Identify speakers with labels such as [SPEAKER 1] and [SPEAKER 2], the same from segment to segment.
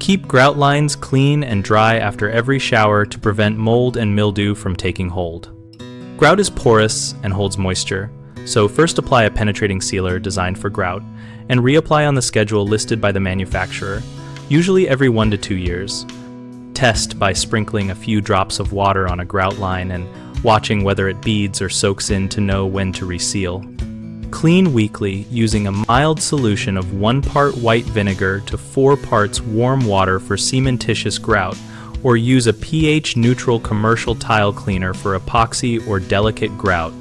[SPEAKER 1] Keep grout lines clean and dry after every shower to prevent mold and mildew from taking hold. Grout is porous and holds moisture, so first apply a penetrating sealer designed for grout and reapply on the schedule listed by the manufacturer, usually every 1 to 2 years. Test by sprinkling a few drops of water on a grout line and watching whether it beads or soaks in to know when to reseal. Clean weekly using a mild solution of 1 part white vinegar to 4 parts warm water for cementitious grout, or use a pH-neutral commercial tile cleaner for epoxy or delicate grout.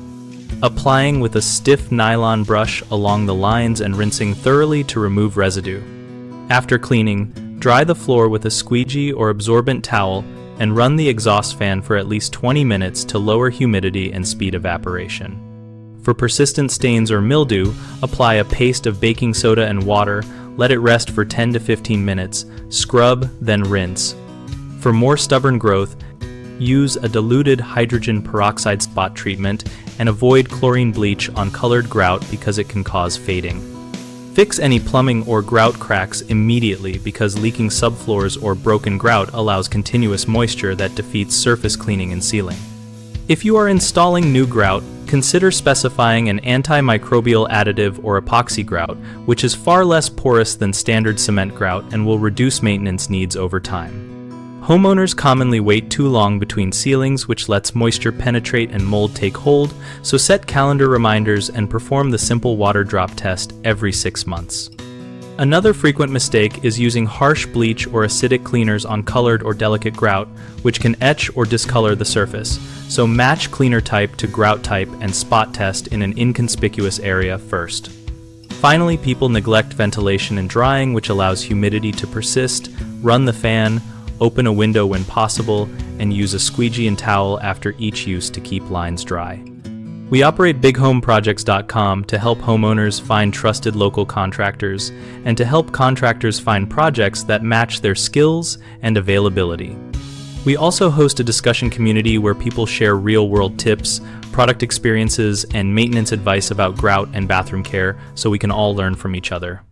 [SPEAKER 1] Applying with a stiff nylon brush along the lines and rinsing thoroughly to remove residue. After cleaning, dry the floor with a squeegee or absorbent towel and run the exhaust fan for at least 20 minutes to lower humidity and speed evaporation. For persistent stains or mildew, apply a paste of baking soda and water, let it rest for 10 to 15 minutes, scrub, then rinse. For more stubborn growth, use a diluted hydrogen peroxide spot treatment and avoid chlorine bleach on colored grout because it can cause fading. Fix any plumbing or grout cracks immediately because leaking subfloors or broken grout allows continuous moisture that defeats surface cleaning and sealing. If you are installing new grout, consider specifying an antimicrobial additive or epoxy grout, which is far less porous than standard cement grout and will reduce maintenance needs over time. Homeowners commonly wait too long between sealings, which lets moisture penetrate and mold take hold, so set calendar reminders and perform the simple water drop test every 6 months. Another frequent mistake is using harsh bleach or acidic cleaners on colored or delicate grout, which can etch or discolor the surface, so match cleaner type to grout type and spot test in an inconspicuous area first. Finally, people neglect ventilation and drying, which allows humidity to persist. Run the fan, open a window when possible, and use a squeegee and towel after each use to keep lines dry. We operate bighomeprojects.com to help homeowners find trusted local contractors and to help contractors find projects that match their skills and availability. We also host a discussion community where people share real-world tips, product experiences, and maintenance advice about grout and bathroom care so we can all learn from each other.